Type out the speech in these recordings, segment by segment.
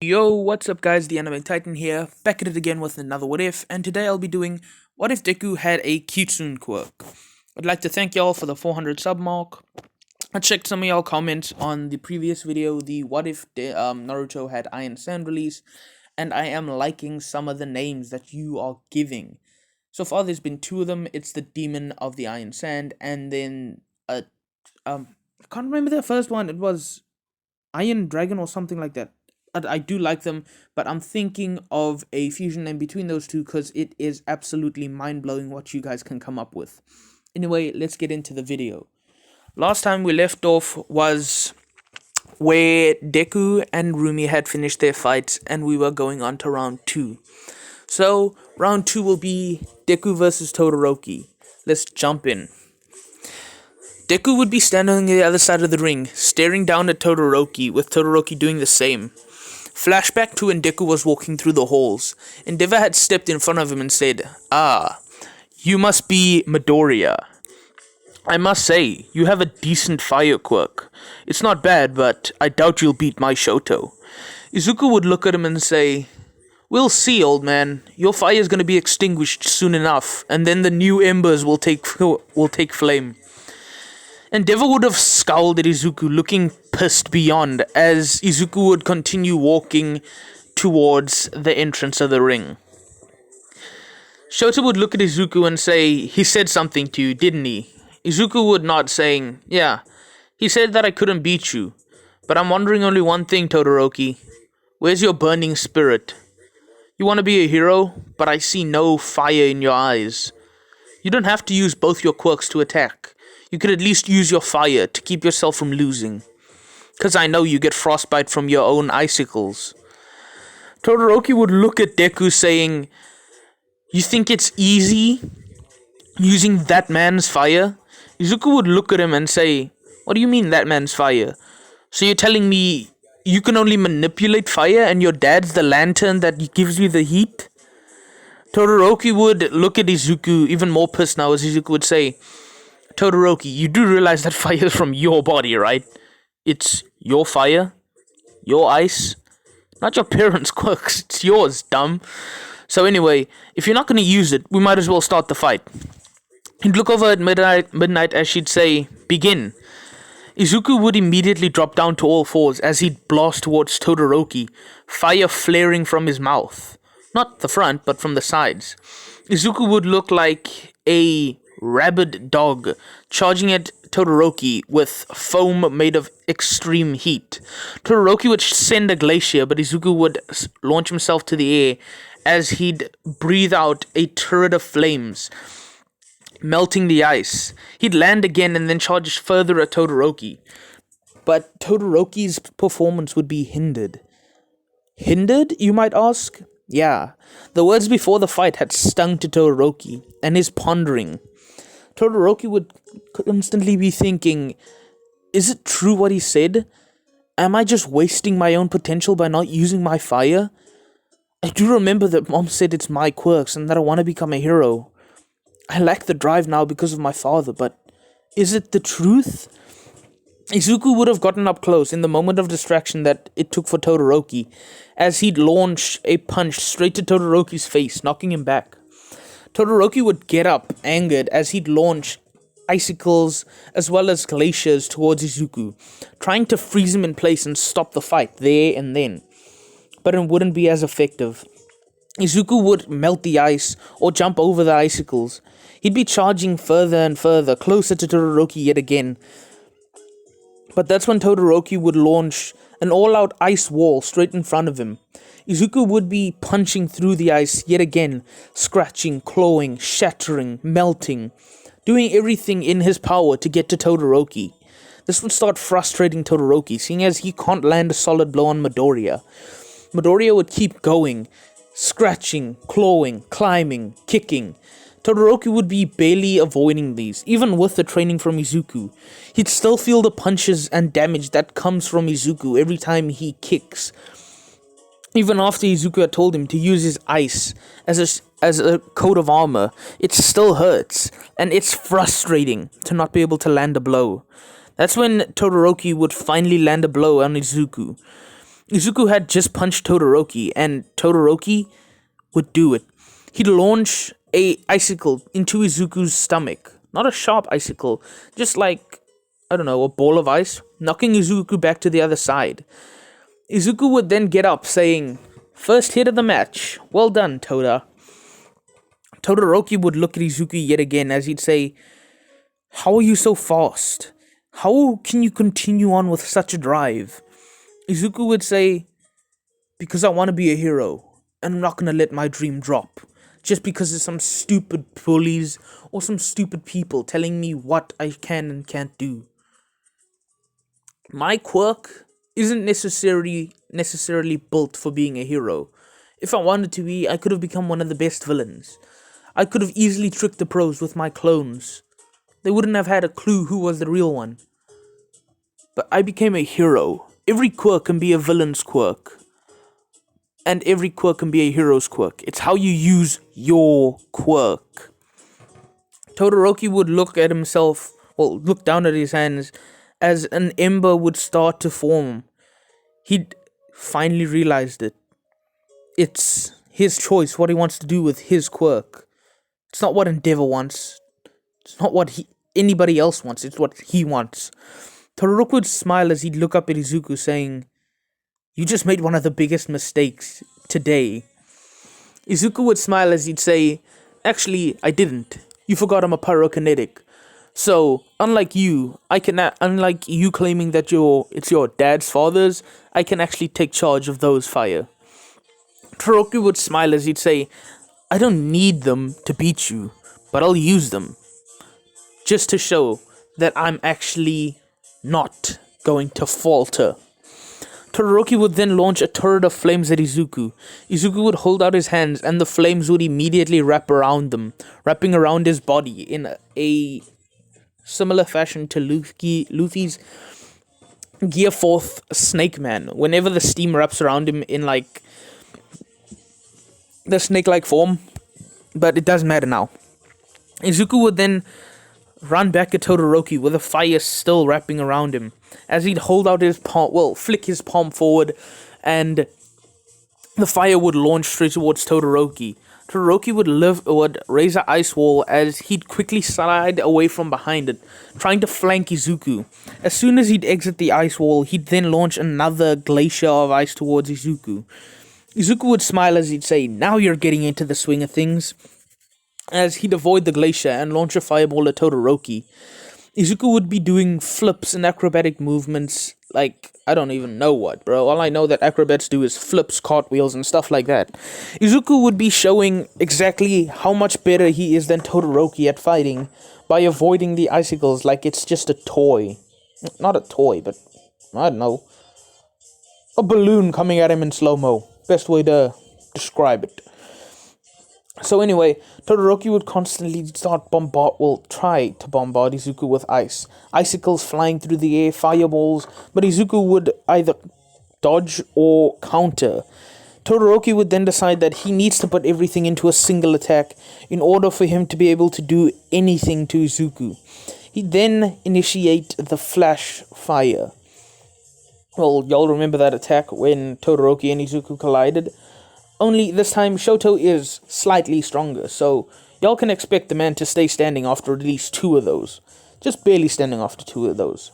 Yo, what's up guys, the Anime Titan here, back at it again with another What If, and today I'll be doing What If Deku had a Kitsune quirk. I'd like to thank y'all for the 400 sub mark. I checked some of y'all comments on the previous video, the What If Naruto had Iron Sand release, and I am liking some of the names that you are giving. So far there's been two of them. It's the Demon of the Iron Sand, and then I can't remember the first one. It was Iron Dragon or something like that. I do like them, but I'm thinking of a fusion name between those two because it is absolutely mind-blowing what you guys can come up with. Anyway, let's get into the video. Last time we left off was where Deku and Rumi had finished their fights and we were going on to round 2. So, round 2 will be Deku versus Todoroki. Let's jump in. Deku would be standing on the other side of the ring, staring down at Todoroki, with Todoroki doing the same. Flashback to when Deku was walking through the halls. Endeavor had stepped in front of him and said, "Ah, you must be Midoriya. I must say, you have a decent fire quirk. It's not bad, but I doubt you'll beat my Shoto." Izuku would look at him and say, "We'll see, old man. Your fire is going to be extinguished soon enough, and then the new embers will take flame." Endeavor would have scowled at Izuku, looking pissed beyond, as Izuku would continue walking towards the entrance of the ring. Shota would look at Izuku and say, "He said something to you, didn't he?" Izuku would nod, saying, "Yeah, he said that I couldn't beat you. But I'm wondering only one thing, Todoroki. Where's your burning spirit? You want to be a hero, but I see no fire in your eyes. You don't have to use both your quirks to attack. You could at least use your fire to keep yourself from losing. 'Cause I know you get frostbite from your own icicles." Todoroki would look at Deku saying, "You think it's easy using that man's fire?" Izuku would look at him and say, "What do you mean that man's fire? So you're telling me you can only manipulate fire and your dad's the lantern that gives you the heat?" Todoroki would look at Izuku even more pissed now as Izuku would say, "Todoroki, you do realize that fire is from your body, right? It's your fire, your ice, not your parents' quirks. It's yours, dumb. So anyway, if you're not going to use it, we might as well start the fight." He'd look over at midnight as she'd say, "Begin." Izuku would immediately drop down to all fours as he'd blast towards Todoroki, fire flaring from his mouth. Not the front, but from the sides. Izuku would look like a rabid dog charging at Todoroki with foam made of extreme heat. Todoroki would send a glacier, but Izuku would launch himself to the air as he'd breathe out a torrent of flames, melting the ice. He'd land again and then charge further at Todoroki. But Todoroki's performance would be hindered. Hindered, you might ask? Yeah, the words before the fight had stung to Todoroki, and his pondering. Todoroki would constantly be thinking, is it true what he said? Am I just wasting my own potential by not using my fire? I do remember that Mom said it's my quirks and that I want to become a hero. I lack the drive now because of my father, but is it the truth? Izuku would have gotten up close in the moment of distraction that it took for Todoroki, as he'd launch a punch straight to Todoroki's face, knocking him back. Todoroki would get up, angered, as he'd launch icicles as well as glaciers towards Izuku, trying to freeze him in place and stop the fight there and then. But it wouldn't be as effective. Izuku would melt the ice or jump over the icicles. He'd be charging further and further, closer to Todoroki yet again. But that's when Todoroki would launch an all-out ice wall straight in front of him. Izuku would be punching through the ice yet again, scratching, clawing, shattering, melting, doing everything in his power to get to Todoroki. This would start frustrating Todoroki, seeing as he can't land a solid blow on Midoriya. Midoriya would keep going, scratching, clawing, climbing, kicking. Todoroki would be barely avoiding these, even with the training from Izuku. He'd still feel the punches and damage that comes from Izuku every time he kicks. Even after Izuku had told him to use his ice as a coat of armor, it still hurts, and it's frustrating to not be able to land a blow. That's when Todoroki would finally land a blow on Izuku. Izuku had just punched Todoroki, and Todoroki would do it. He'd launch a icicle into Izuku's stomach. Not a sharp icicle, just like, I don't know, a ball of ice, knocking Izuku back to the other side. Izuku would then get up, saying, "First hit of the match. Well done, Toda." Todoroki would look at Izuku yet again as he'd say, "How are you so fast? How can you continue on with such a drive?" Izuku would say, "Because I want to be a hero, and I'm not going to let my dream drop. Just because of some stupid bullies or some stupid people telling me what I can and can't do. My quirk isn't necessarily built for being a hero. If I wanted to be, I could have become one of the best villains. I could have easily tricked the pros with my clones. They wouldn't have had a clue who was the real one. But I became a hero. Every quirk can be a villain's quirk. And every quirk can be a hero's quirk. It's how you use your quirk." Todoroki would look down at his hands as an ember would start to form. He'd finally realized it. It's his choice, what he wants to do with his quirk. It's not what Endeavor wants. It's not what anybody else wants. It's what he wants. Todoroki would smile as he'd look up at Izuku, saying, "You just made one of the biggest mistakes today." Izuku would smile as he'd say, "Actually, I didn't. You forgot I'm a pyrokinetic. So, unlike you claiming that it's your dad's father's, I can actually take charge of those fire." Todoroki would smile as he'd say, "I don't need them to beat you, but I'll use them. Just to show that I'm actually not going to falter." Todoroki would then launch a torrent of flames at Izuku. Izuku would hold out his hands, and the flames would immediately wrapping around his body in a similar fashion to Luffy's Gear 4th Snake Man. Whenever the steam wraps around him in like the snake-like form, but it doesn't matter now. Izuku would then run back at Todoroki with the fire still wrapping around him, as he'd hold out his palm, flick his palm forward, and the fire would launch straight towards Todoroki. Todoroki would raise an ice wall as he'd quickly slide away from behind it, trying to flank Izuku. As soon as he'd exit the ice wall, he'd then launch another glacier of ice towards Izuku. Izuku would smile as he'd say, "Now you're getting into the swing of things," as he'd avoid the glacier and launch a fireball at Todoroki. Izuku would be doing flips and acrobatic movements like, I don't even know what, bro. All I know that acrobats do is flips, cartwheels, and stuff like that. Izuku would be showing exactly how much better he is than Todoroki at fighting by avoiding the icicles like it's just a toy. Not a toy, but, I don't know, a balloon coming at him in slow-mo. Best way to describe it. So anyway, Todoroki would constantly try to bombard Izuku with ice. Icicles flying through the air, fireballs, but Izuku would either dodge or counter. Todoroki would then decide that he needs to put everything into a single attack in order for him to be able to do anything to Izuku. He'd then initiate the flash fire. Well, y'all remember that attack when Todoroki and Izuku collided? Only this time, Shoto is slightly stronger, so y'all can expect the man to stay standing after at least 2 of those. Just barely standing after 2 of those.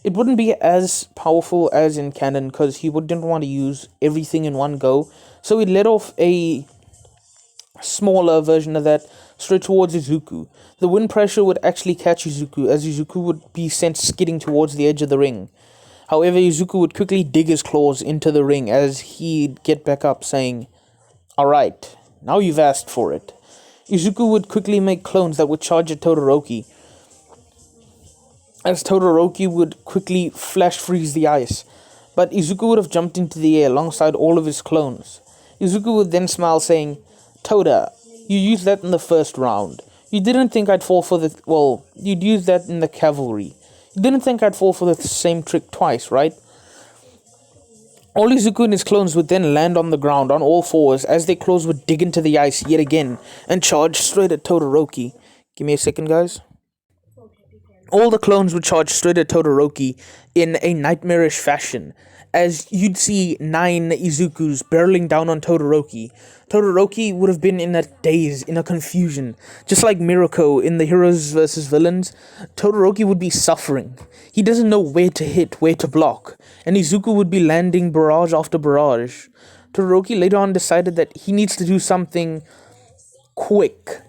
It wouldn't be as powerful as in canon, because he didn't want to use everything in one go, so he let off a smaller version of that straight towards Izuku. The wind pressure would actually catch Izuku, as Izuku would be sent skidding towards the edge of the ring. However, Izuku would quickly dig his claws into the ring as he'd get back up, saying, "Alright, now you've asked for it." Izuku would quickly make clones that would charge at Todoroki, as Todoroki would quickly flash freeze the ice, but Izuku would have jumped into the air alongside all of his clones. Izuku would then smile, saying, "Toda, you used that in the first round. You didn't think I'd fall for you'd use that in the cavalry. You didn't think I'd fall for the same trick twice, right?" All Izuku and his clones would then land on the ground on all fours as their claws would dig into the ice yet again and charge straight at Todoroki. Give me a second, guys. All the clones would charge straight at Todoroki in a nightmarish fashion as you'd see 9 Izukus barreling down on Todoroki. Todoroki would have been in a daze, in a confusion. Just like Mirako in the Heroes vs. Villains, Todoroki would be suffering. He doesn't know where to hit, where to block, and Izuku would be landing barrage after barrage. Todoroki later on decided that he needs to do something quick.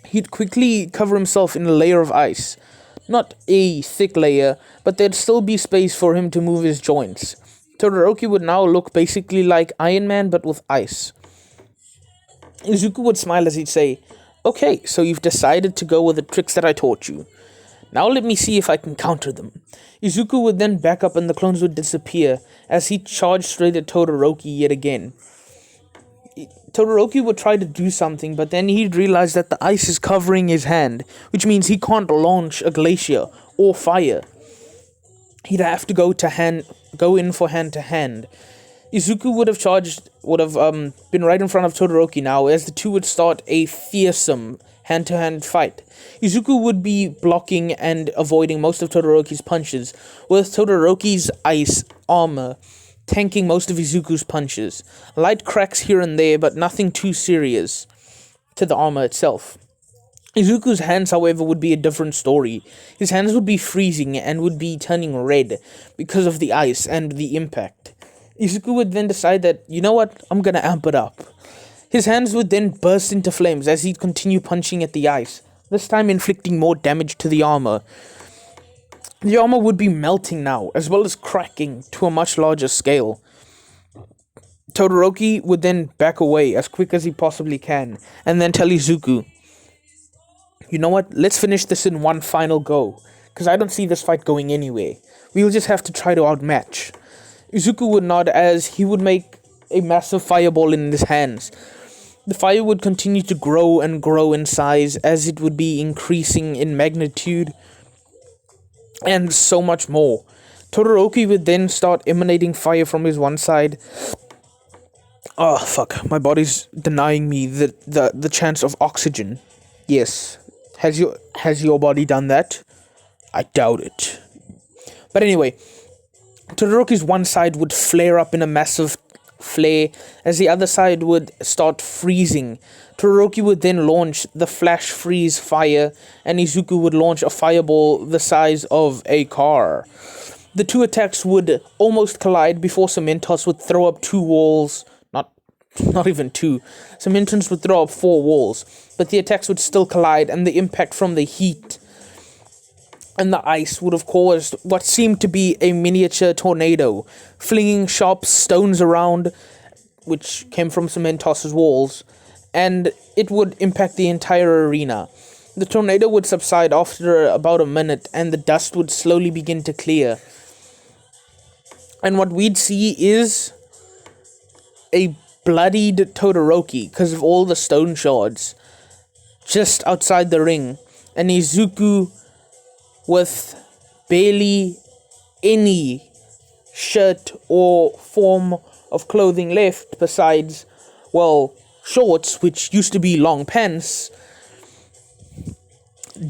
He'd quickly cover himself in a layer of ice. Not a thick layer, but there'd still be space for him to move his joints. Todoroki would now look basically like Iron Man, but with ice. Izuku would smile as he'd say, "Okay, so you've decided to go with the tricks that I taught you. Now let me see if I can counter them." Izuku would then back up and the clones would disappear as he charged straight at Todoroki yet again. Todoroki would try to do something, but then he'd realize that the ice is covering his hand, which means he can't launch a glacier or fire. He'd have to go in for hand to hand. Izuku would have been right in front of Todoroki now, as the two would start a fearsome hand-to-hand fight. Izuku would be blocking and avoiding most of Todoroki's punches, with Todoroki's ice armor tanking most of Izuku's punches. Light cracks here and there, but nothing too serious to the armor itself. Izuku's hands, however, would be a different story. His hands would be freezing and would be turning red because of the ice and the impact. Izuku would then decide that, you know what, I'm gonna amp it up. His hands would then burst into flames as he'd continue punching at the ice, this time inflicting more damage to the armor. The armor would be melting now, as well as cracking to a much larger scale. Todoroki would then back away as quick as he possibly can, and then tell Izuku, "You know what, let's finish this in one final go, because I don't see this fight going anywhere. We'll just have to try to outmatch." Izuku would nod as he would make a massive fireball in his hands. The fire would continue to grow and grow in size as it would be increasing in magnitude and so much more. Todoroki would then start emanating fire from his one side. Oh fuck, my body's denying me the chance of oxygen. Yes. Has your body done that? I doubt it. But anyway, Todoroki's one side would flare up in a massive flare as the other side would start freezing. Todoroki would then launch the flash freeze fire, and Izuku would launch a fireball the size of a car. The two attacks would almost collide before Cementos would throw up two walls. Not even two. Cementos would throw up 4 walls, but the attacks would still collide, and the impact from the heat and the ice would have caused what seemed to be a miniature tornado, flinging sharp stones around, which came from Cementos's walls, and it would impact the entire arena. The tornado would subside after about a minute, and the dust would slowly begin to clear. And what we'd see is a bloodied Todoroki because of all the stone shards just outside the ring, and Izuku with barely any shirt or form of clothing left besides, well, shorts, which used to be long pants,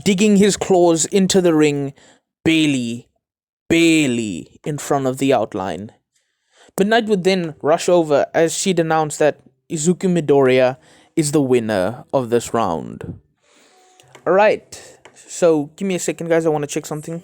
digging his claws into the ring, barely in front of the outline. Midnight would then rush over as she'd announce that Izuku Midoriya is the winner of this round. Alright, so give me a second, guys, I want to check something.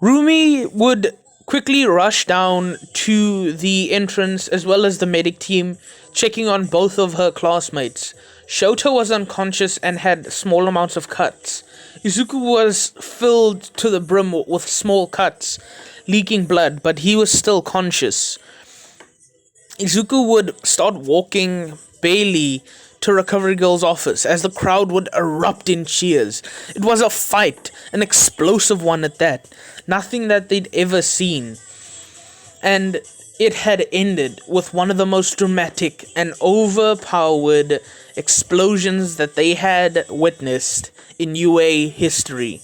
Rumi would quickly rush down to the entrance as well as the medic team, checking on both of her classmates. Shoto was unconscious and had small amounts of cuts. Izuku was filled to the brim with small cuts, leaking blood, but he was still conscious. Izuku would start walking barely to Recovery Girl's office as the crowd would erupt in cheers. It was a fight, an explosive one at that, nothing that they'd ever seen. And it had ended with one of the most dramatic and overpowered explosions that they had witnessed in UA history.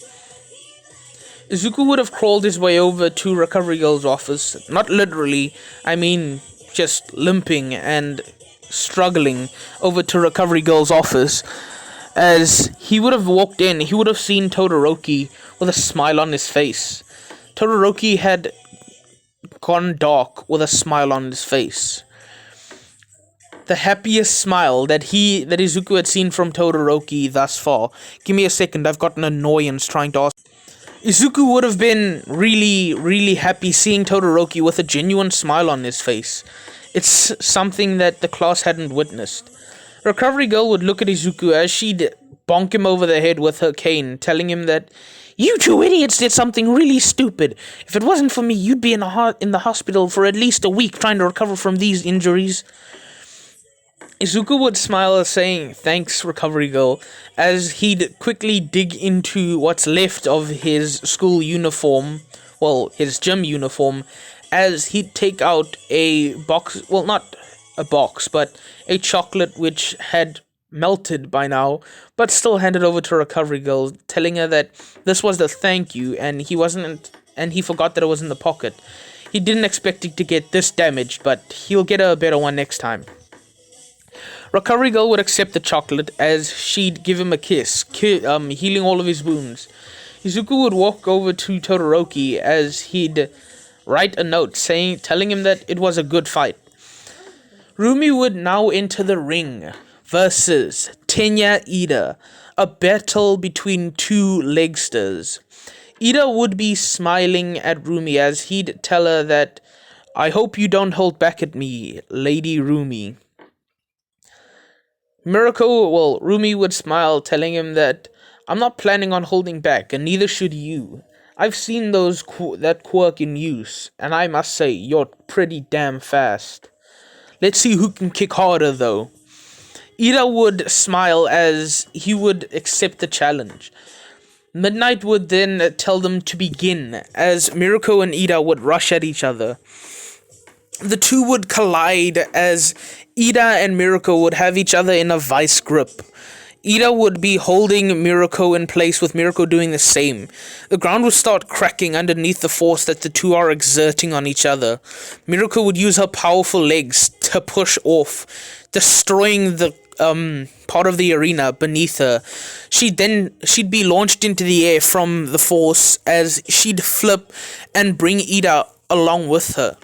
Izuku would have crawled his way over to Recovery Girl's office, not literally, I mean just limping and struggling over to Recovery Girl's office. As he would have walked in, he would have seen Todoroki with a smile on his face. Todoroki had gone dark with a smile on his face. The happiest smile that Izuku had seen from Todoroki thus far. Give me a second, I've got an annoyance trying to ask. Izuku would have been really, really happy seeing Todoroki with a genuine smile on his face. It's something that the class hadn't witnessed. Recovery Girl would look at Izuku as she'd bonk him over the head with her cane, telling him that, "You two idiots did something really stupid. If it wasn't for me, you'd be in the hospital for at least a week trying to recover from these injuries." Izuku would smile, saying, "Thanks, Recovery Girl," as he'd quickly dig into what's left of his school uniform, well, his gym uniform, as he'd take out a box, well, not a box, but a chocolate which had melted by now, but still handed over to Recovery Girl, telling her that this was the thank you, and he forgot that it was in the pocket. He didn't expect it to get this damaged, but he'll get a better one next time. Recovery Girl would accept the chocolate as she'd give him a kiss, healing all of his wounds. Izuku would walk over to Todoroki as he'd write a note telling him that it was a good fight. Rumi would now enter the ring versus Tenya Ida, a battle between two legsters. Ida would be smiling at Rumi as he'd tell her that, "I hope you don't hold back at me, Lady Rumi." Rumi would smile, telling him that, "I'm not planning on holding back, and neither should you. I've seen that quirk in use, and I must say, you're pretty damn fast. Let's see who can kick harder, though." Ida would smile as he would accept the challenge. Midnight would then tell them to begin, as Mirako and Ida would rush at each other. The two would collide as Ida and Mirako would have each other in a vice grip. Ida would be holding Mirako in place, with Mirako doing the same. The ground would start cracking underneath the force that the two are exerting on each other. Mirako would use her powerful legs to push off, destroying the part of the arena beneath her. She'd be launched into the air from the force as she'd flip and bring Ida along with her.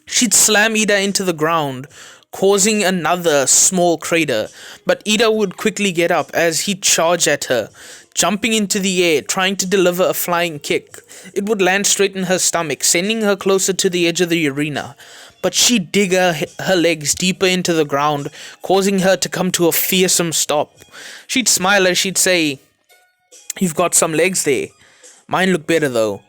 She'd slam Ida into the ground, causing another small crater, but Ida would quickly get up as he'd charge at her, jumping into the air, trying to deliver a flying kick. It would land straight in her stomach, sending her closer to the edge of the arena, but she'd dig her legs deeper into the ground, causing her to come to a fearsome stop. She'd smile as she'd say, "You've got some legs there. Mine look better though."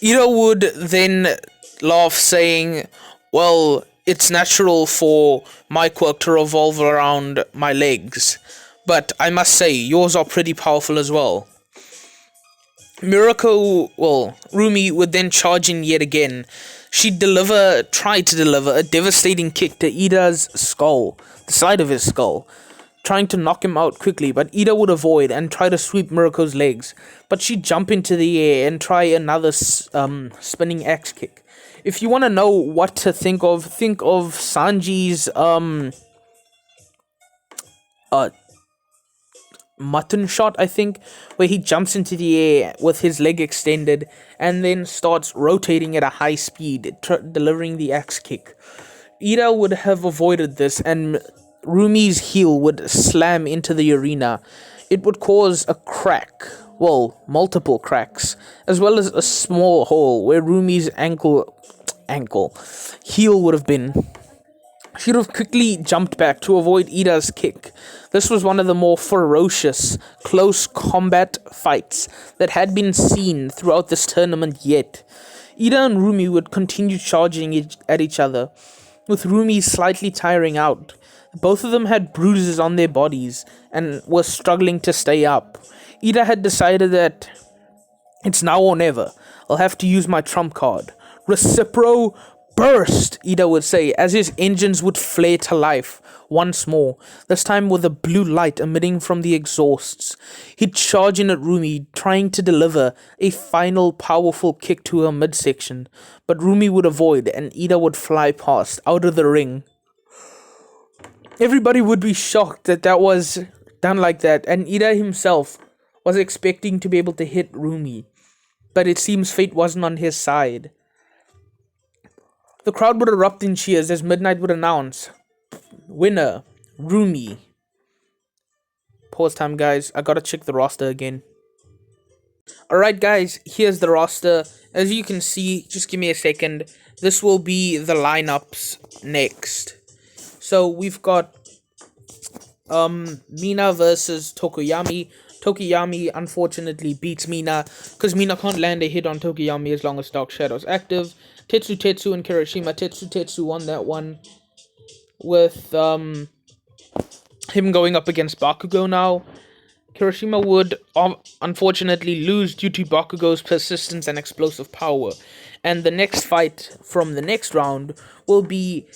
Ida would then laugh, saying, "Well, it's natural for my quirk to revolve around my legs, but I must say, yours are pretty powerful as well." Rumi would then charge in yet again. She'd try to deliver a devastating kick to Ida's skull, the side of his skull, trying to knock him out quickly, but Ida would avoid and try to sweep Mirako's legs, but she'd jump into the air and try another spinning axe kick. If you want to know what to think of Sanji's mutton shot, I think, where he jumps into the air with his leg extended and then starts rotating at a high speed, delivering the axe kick. Ida would have avoided this, and Rumi's heel would slam into the arena. It would cause a crack, multiple cracks, as well as a small hole where Rumi's heel would have been. She would have quickly jumped back to avoid Ida's kick. This was one of the more ferocious, close combat fights that had been seen throughout this tournament yet. Ida and Rumi would continue charging at each other, with Rumi slightly tiring out. Both of them had bruises on their bodies and were struggling to stay up. Ida had decided that it's now or never. I'll have to use my trump card. "Recipro burst," Ida would say, as his engines would flare to life once more, this time with a blue light emitting from the exhausts. He'd charge in at Rumi, trying to deliver a final powerful kick to her midsection, but Rumi would avoid and Ida would fly past, out of the ring. Everybody would be shocked that was done like that, and Ida himself was expecting to be able to hit Rumi, but it seems fate wasn't on his side. The crowd would erupt in cheers as Midnight would announce, winner, Rumi. Pause time, guys. I gotta check the roster again. Alright, guys, here's the roster. As you can see, just give me a second. This will be the lineups next. So we've got Mina versus Tokoyami. Tokoyami unfortunately beats Mina because Mina can't land a hit on Tokoyami as long as Dark Shadow's active. Tetsu and Kirishima. Tetsu won that one with him going up against Bakugo now. Kirishima would unfortunately lose due to Bakugo's persistence and explosive power. And the next fight from the next round will be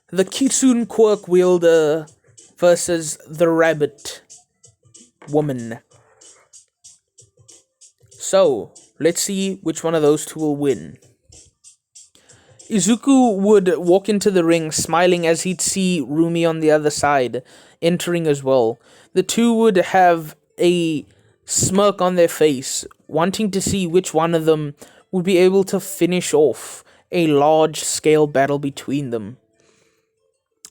the Kitsune quirk wielder versus the rabbit woman. So, let's see which one of those two will win. Izuku would walk into the ring smiling as he'd see Rumi on the other side, entering as well. The two would have a smirk on their face, wanting to see which one of them would be able to finish off a large-scale battle between them.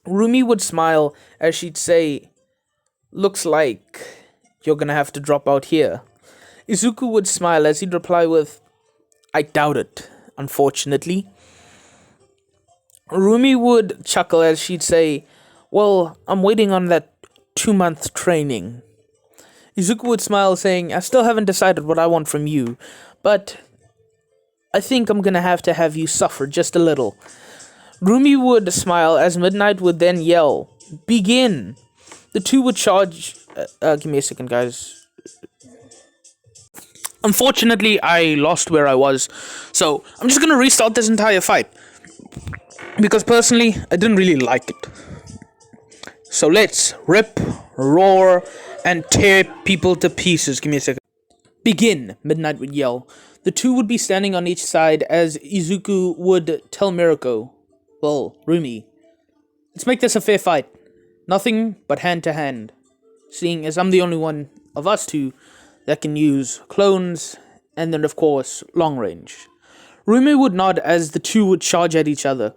Rumi would smile as she'd say, "Looks like you're gonna have to drop out here." Izuku would smile as he'd reply with, "I doubt it, unfortunately." Rumi would chuckle as she'd say, "Well, I'm waiting on that 2-month training." Izuku would smile saying, "I still haven't decided what I want from you, but I think I'm gonna have you suffer just a little." Rumi would smile as Midnight would then yell, "Begin!" The two would charge... give me a second, guys. Unfortunately, I lost where I was, so I'm just gonna restart this entire fight. Because personally, I didn't really like it. So let's rip, roar, and tear people to pieces. Give me a second. "Begin," Midnight would yell. The two would be standing on each side as Izuku would tell Mirako, well, Rumi, "Let's make this a fair fight. Nothing but hand to hand. Seeing as I'm the only one of us two that can use clones, and then of course, long range." Rumi would nod as the two would charge at each other.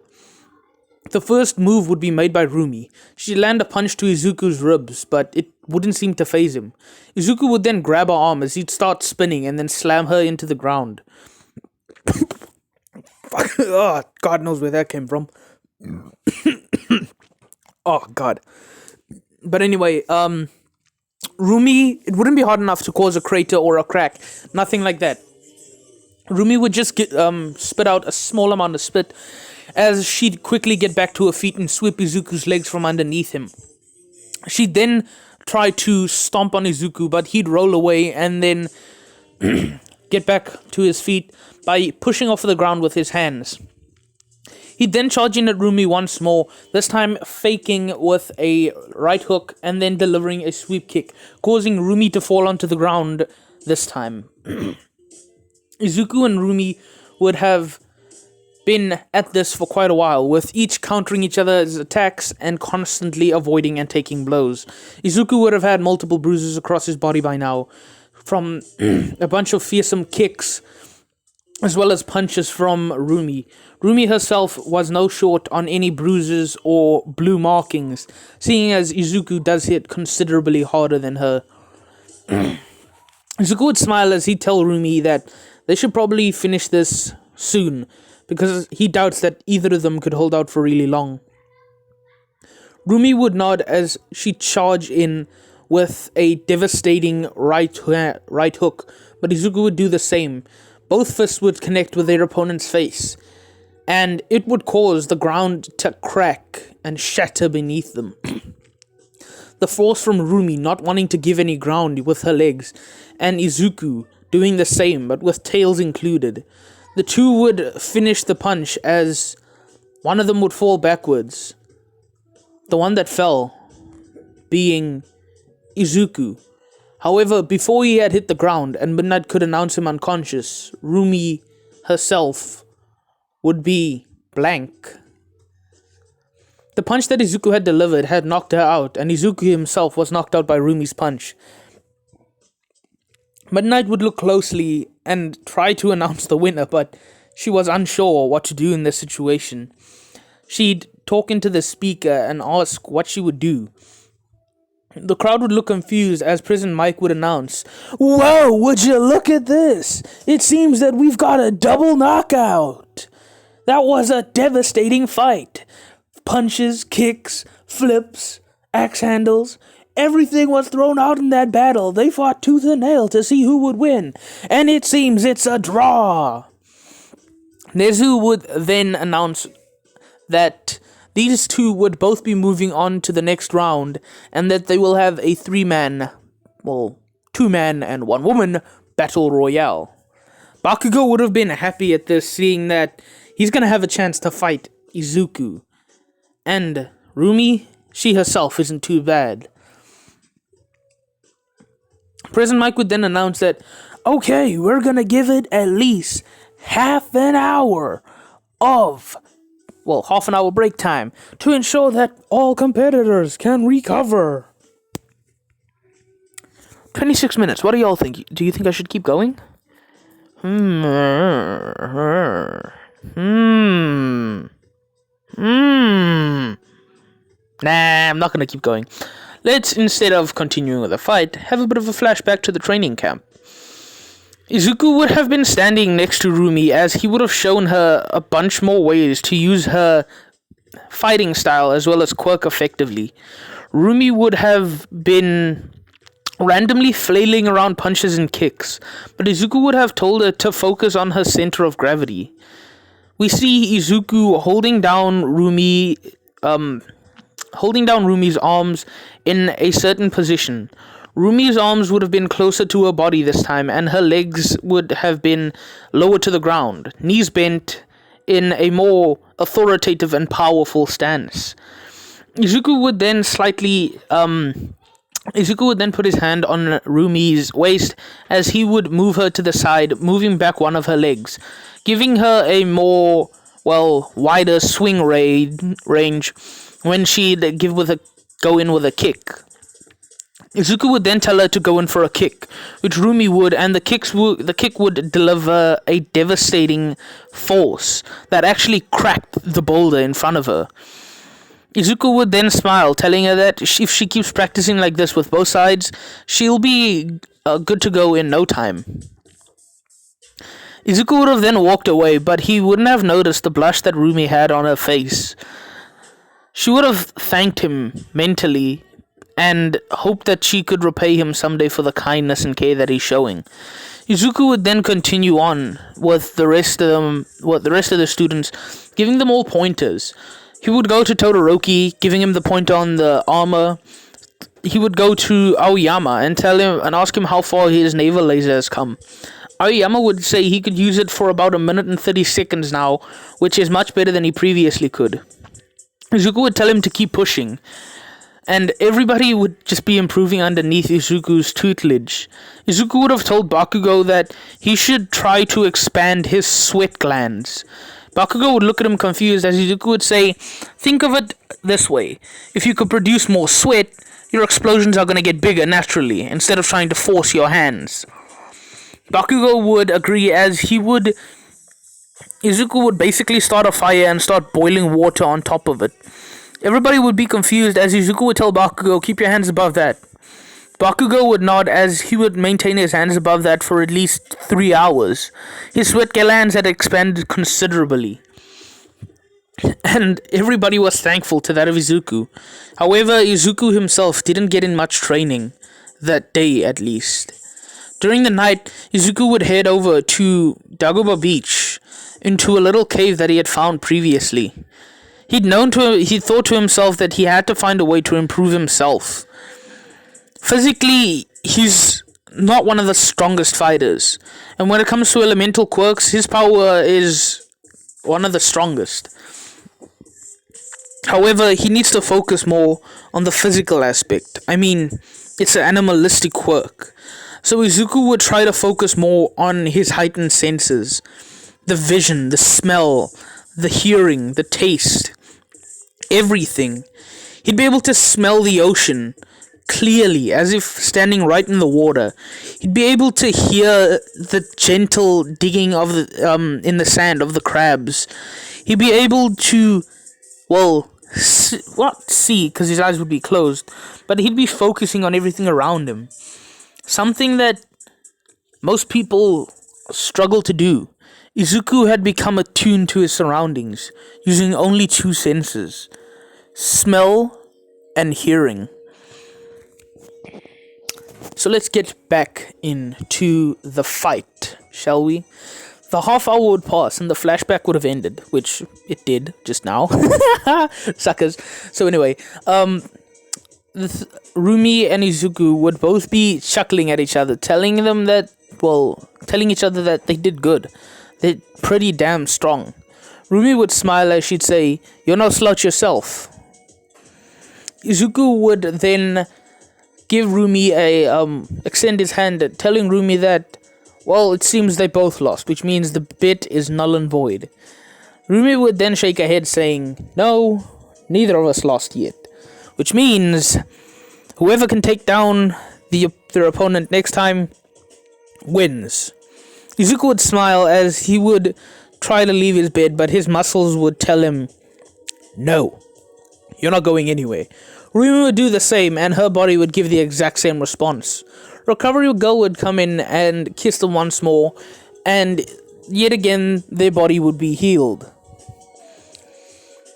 The first move would be made by Rumi. She'd land a punch to Izuku's ribs, but it wouldn't seem to faze him. Izuku would then grab her arm as he'd start spinning and then slam her into the ground. Oh, God knows where that came from. Oh, God. But anyway, Rumi, it wouldn't be hard enough to cause a crater or a crack. Nothing like that. Rumi would just spit out a small amount of spit as she'd quickly get back to her feet and sweep Izuku's legs from underneath him. She'd then try to stomp on Izuku, but he'd roll away and then get back to his feet by pushing off the ground with his hands. He'd then charge in at Rumi once more, this time faking with a right hook and then delivering a sweep kick, causing Rumi to fall onto the ground this time. Izuku and Rumi would have been at this for quite a while, with each countering each other's attacks and constantly avoiding and taking blows. Izuku would have had multiple bruises across his body by now, from a bunch of fearsome kicks, as well as punches from Rumi. Rumi herself was no short on any bruises or blue markings, seeing as Izuku does hit considerably harder than her. Izuku would smile as he'd tell Rumi that they should probably finish this soon, because he doubts that either of them could hold out for really long. Rumi would nod as she'd charge in with a devastating right hook, but Izuku would do the same. Both fists would connect with their opponent's face, and it would cause the ground to crack and shatter beneath them. The force from Rumi not wanting to give any ground with her legs, and Izuku doing the same, but with tails included. The two would finish the punch as one of them would fall backwards. The one that fell being Izuku. However, before he had hit the ground and Midnight could announce him unconscious, Rumi herself would be blank. The punch that Izuku had delivered had knocked her out, and Izuku himself was knocked out by Rumi's punch. Midnight would look closely and try to announce the winner, but she was unsure what to do in this situation. She'd talk into the speaker and ask what she would do. The crowd would look confused as President Mike would announce, "Whoa, would you look at this? It seems that we've got a double knockout. That was a devastating fight. Punches, kicks, flips, axe handles. Everything was thrown out in that battle. They fought tooth and nail to see who would win. And it seems it's a draw." Nezu would then announce that these two would both be moving on to the next round, and that they will have a 2-man and 1-woman battle royale. Bakugo would have been happy at this, seeing that he's gonna have a chance to fight Izuku. And Rumi, she herself isn't too bad. President Mike would then announce that, "Okay, we're gonna give it at least half an hour break time to ensure that all competitors can recover." 26 minutes. What do y'all think? Do you think I should keep going? Nah, I'm not gonna keep going. Let's, instead of continuing with the fight, have a bit of a flashback to the training camp. Izuku would have been standing next to Rumi, as he would have shown her a bunch more ways to use her fighting style as well as quirk effectively. Rumi would have been randomly flailing around punches and kicks, but Izuku would have told her to focus on her center of gravity. We see Izuku holding down Rumi's arms in a certain position. Rumi's arms would have been closer to her body this time, and her legs would have been lower to the ground, knees bent in a more authoritative and powerful stance. Izuku would then put his hand on Rumi's waist as he would move her to the side, moving back one of her legs, giving her a more, wider swing range when she'd go in with a kick. Izuku would then tell her to go in for a kick, which Rumi would, and the kick would deliver a devastating force that actually cracked the boulder in front of her. Izuku would then smile, telling her that if she keeps practicing like this with both sides, she'll be good to go in no time. Izuku would have then walked away, but he wouldn't have noticed the blush that Rumi had on her face. She would have thanked him mentally and hoped that she could repay him someday for the kindness and care that he's showing. Izuku would then continue on with the rest of the students, giving them all pointers. He would go to Todoroki, giving him the pointer on the armor. He would go to Aoyama and ask him how far his naval laser has come. Aoyama would say he could use it for about 1 minute and 30 seconds now, which is much better than he previously could. Izuku would tell him to keep pushing, and everybody would just be improving underneath Izuku's tutelage. Izuku would have told Bakugo that he should try to expand his sweat glands. Bakugo would look at him confused as Izuku would say, "Think of it this way. If you could produce more sweat, your explosions are going to get bigger naturally, instead of trying to force your hands." Bakugo would agree, as Izuku would basically start a fire and start boiling water on top of it. Everybody would be confused as Izuku would tell Bakugo, "Keep your hands above that." Bakugo would nod as he would maintain his hands above that for at least 3 hours. His sweat glands had expanded considerably, and everybody was thankful to that of Izuku. However, Izuku himself didn't get in much training, that day at least. During the night, Izuku would head over to Dagoba Beach, into a little cave that he had found previously. He thought to himself that he had to find a way to improve himself. Physically, he's not one of the strongest fighters, and when it comes to elemental quirks, his power is one of the strongest. However, he needs to focus more on the physical aspect. I mean, it's an animalistic quirk. So Izuku would try to focus more on his heightened senses. The vision, the smell, the hearing, the taste, everything. He'd be able to smell the ocean clearly, as if standing right in the water. He'd be able to hear the gentle digging of the in the sand of the crabs. He'd be able to, well, see, because his eyes would be closed, but he'd be focusing on everything around him. Something that most people struggle to do. Izuku had become attuned to his surroundings, using only two senses: smell and hearing. So let's get back into the fight, shall we? The half hour would pass and the flashback would have ended, which it did just now. Suckers. So anyway, Rumi and Izuku would both be chuckling at each other, telling each other that they did good. They're pretty damn strong. Rumi would smile as she'd say, "You're no slouch yourself." Izuku would then give Rumi extend his hand, telling Rumi that, well, it seems they both lost, which means the bet is null and void. Rumi would then shake her head, saying, "No, neither of us lost yet," which means whoever can take down their opponent next time wins. Izuku would smile as he would try to leave his bed, but his muscles would tell him, "No, you're not going anywhere." Rumi would do the same, and her body would give the exact same response. Recovery Girl would come in and kiss them once more, and yet again their body would be healed.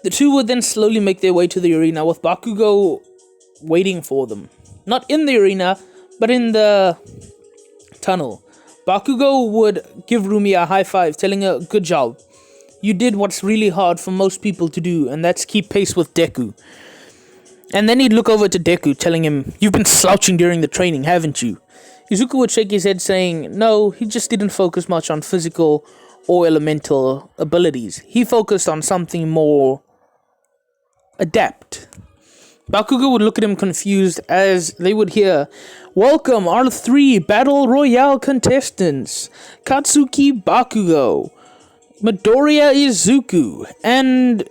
The two would then slowly make their way to the arena, with Bakugo waiting for them. Not in the arena, but in the tunnel. Bakugo would give Rumi a high five, telling her, "Good job. You did what's really hard for most people to do, and that's keep pace with Deku." And then he'd look over to Deku, telling him, "You've been slouching during the training, haven't you?" Izuku would shake his head, saying, "No, he just didn't focus much on physical or elemental abilities. He focused on something more adept." Bakugo would look at him confused as they would hear, "Welcome our 3 Battle Royale contestants, Katsuki Bakugo, Midoriya Izuku, and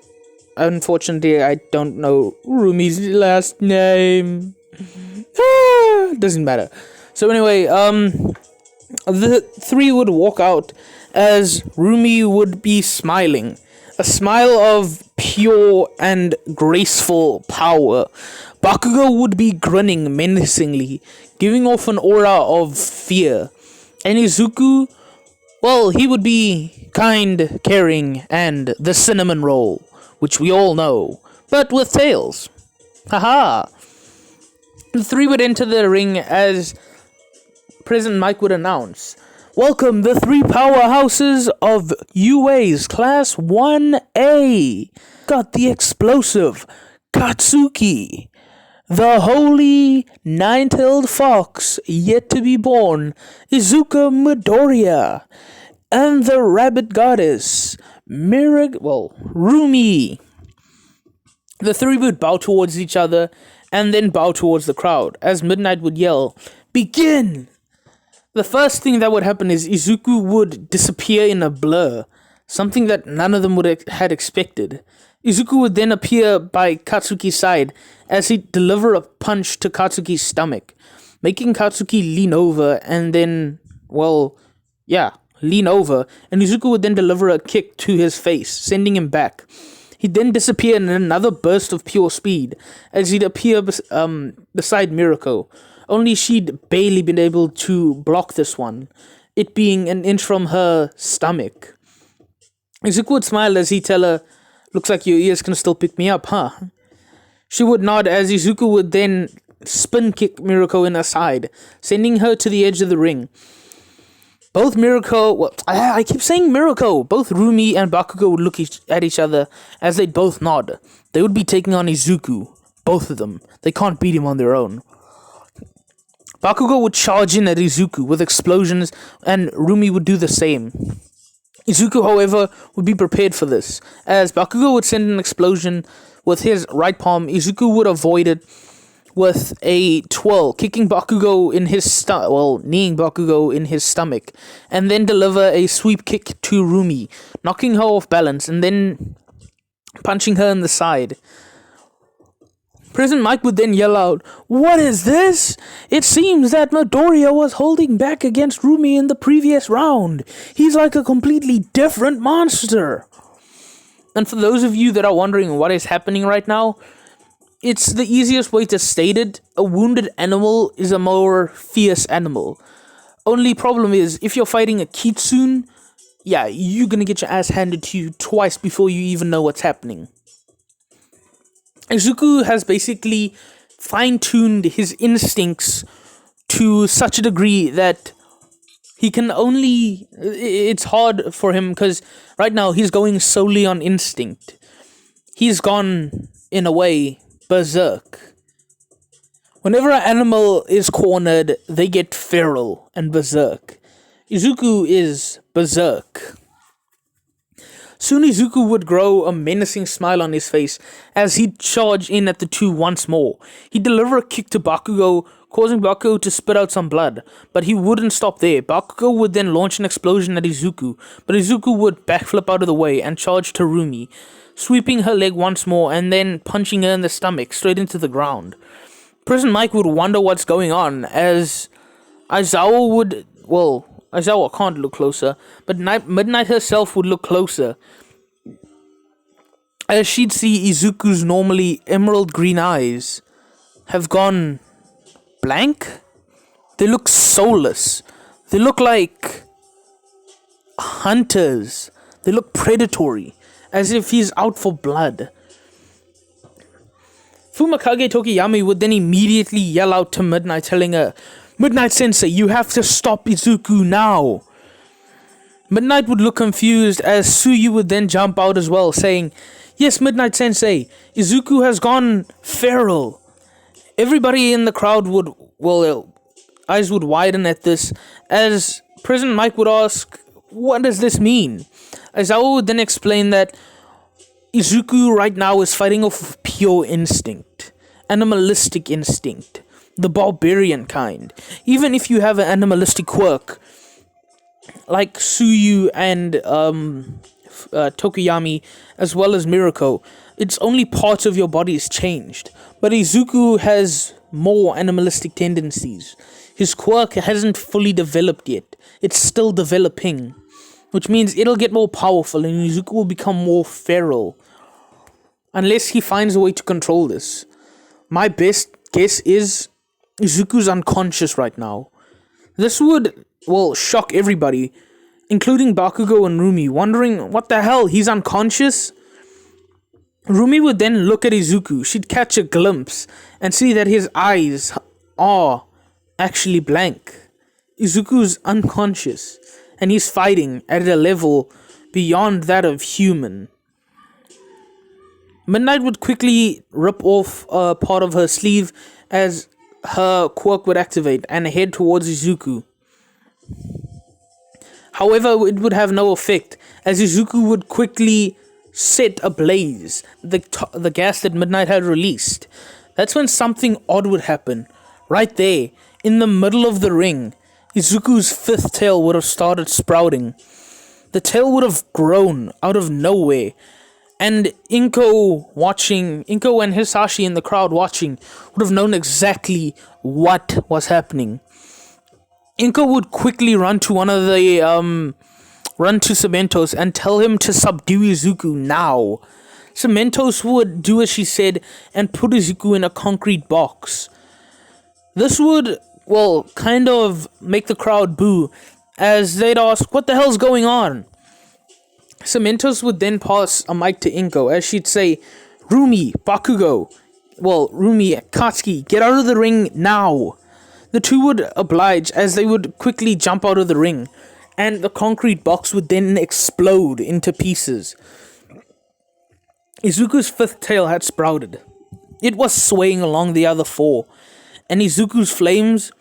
unfortunately I don't know Rumi's last name. Doesn't matter." So anyway, the 3 would walk out as Rumi would be smiling. A smile of pure and graceful power. Bakugo would be grinning menacingly, giving off an aura of fear. And Izuku, well, he would be kind, caring, and the cinnamon roll, which we all know, but with tails. Haha. The 3 would enter the ring as President Mike would announce, "Welcome the 3 powerhouses of UA's Class 1A. Got the explosive Katsuki, the holy 9-tailed fox yet to be born, Izuka Midoriya, and the rabbit goddess, Rumi." The 3 would bow towards each other and then bow towards the crowd as Midnight would yell, "Begin!" The first thing that would happen is Izuku would disappear in a blur, something that none of them would had expected. Izuku would then appear by Katsuki's side as he'd deliver a punch to Katsuki's stomach, making Katsuki lean over and then, lean over, and Izuku would then deliver a kick to his face, sending him back. He'd then disappear in another burst of pure speed as he'd appear beside Mirako. Only she'd barely been able to block this one, it being an inch from her stomach. Izuku would smile as he'd tell her, "Looks like your ears can still pick me up, huh?" She would nod as Izuku would then spin kick Mirako in her side, sending her to the edge of the ring. Both I keep saying Mirako. Both Rumi and Bakugo would look at each other as they'd both nod. They would be taking on Izuku, both of them. They can't beat him on their own. Bakugo would charge in at Izuku with explosions, and Rumi would do the same. Izuku, however, would be prepared for this. As Bakugo would send an explosion with his right palm, Izuku would avoid it with a twirl, kicking Bakugo in his kneeing Bakugo in his stomach, and then deliver a sweep kick to Rumi, knocking her off balance, and then punching her in the side. President Mike would then yell out, "What is this? It seems that Midoriya was holding back against Rumi in the previous round. He's like a completely different monster." And for those of you that are wondering what is happening right now, it's the easiest way to state it. A wounded animal is a more fierce animal. Only problem is, if you're fighting a Kitsune, yeah, you're gonna get your ass handed to you twice before you even know what's happening. Izuku has basically fine-tuned his instincts to such a degree that he can only... It's hard for him because right now he's going solely on instinct. He's gone, in a way, berserk. Whenever an animal is cornered, they get feral and berserk. Izuku is berserk. Soon Izuku would grow a menacing smile on his face as he'd charge in at the two once more. He'd deliver a kick to Bakugo, causing Bakugo to spit out some blood, but he wouldn't stop there. Bakugo would then launch an explosion at Izuku, but Izuku would backflip out of the way and charge to Rumi, sweeping her leg once more and then punching her in the stomach straight into the ground. President Mike would wonder what's going on as Aizawa would... Well, Aizawa can't look closer, but Midnight herself would look closer, as she'd see Izuku's normally emerald green eyes have gone blank. They look soulless. They look like hunters. They look predatory, as if he's out for blood. Fumakage Tokiyami would then immediately yell out to Midnight, telling her, "Midnight Sensei, you have to stop Izuku now." Midnight would look confused as Suyu would then jump out as well, saying, "Yes, Midnight Sensei, Izuku has gone feral." Everybody in the crowd would, eyes would widen at this, as President Mike would ask, "What does this mean?" Aizawa would then explain that Izuku right now is fighting off of pure instinct, animalistic instinct. The barbarian kind. Even if you have an animalistic quirk, like Suyu and Tokiyami, as well as Mirako, it's only parts of your body is changed. But Izuku has more animalistic tendencies. His quirk hasn't fully developed yet. It's still developing, which means it'll get more powerful and Izuku will become more feral. Unless he finds a way to control this. My best guess is Izuku's unconscious right now. This would, shock everybody, including Bakugo and Rumi, wondering, what the hell, he's unconscious? Rumi would then look at Izuku. She'd catch a glimpse and see that his eyes are actually blank. Izuku's unconscious, and he's fighting at a level beyond that of human. Midnight would quickly rip off a part of her sleeve as her quirk would activate and head towards Izuku. However, it would have no effect, as Izuku would quickly set ablaze the gas that Midnight had released. That's when something odd would happen. Right there, in the middle of the ring, Izuku's fifth tail would have started sprouting. The tail would have grown out of nowhere, and Inko and Hisashi in the crowd watching would have known exactly what was happening. Inko would quickly run to Cementos and tell him to subdue Izuku now. Cementos would do as she said and put Izuku in a concrete box. This would, kind of make the crowd boo, as they'd ask, what the hell's going on? Cementos would then pass a mic to Inko, as she'd say, Rumi, Katsuki, get out of the ring now. The two would oblige, as they would quickly jump out of the ring, and the concrete box would then explode into pieces. Izuku's fifth tail had sprouted. It was swaying along the other four, and Izuku's flames,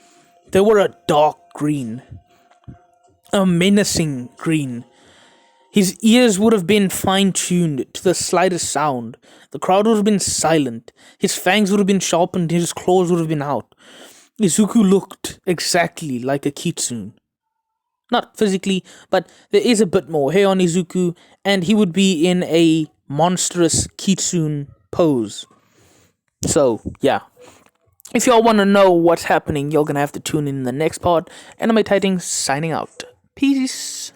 they were a dark green. A menacing green. His ears would have been fine-tuned to the slightest sound. The crowd would have been silent. His fangs would have been sharpened. His claws would have been out. Izuku looked exactly like a Kitsune. Not physically, but there is a bit more hair on Izuku, and he would be in a monstrous Kitsune pose. So yeah, if y'all want to know what's happening, you're gonna have to tune in the next pod. Anime Tidings signing out. Peace.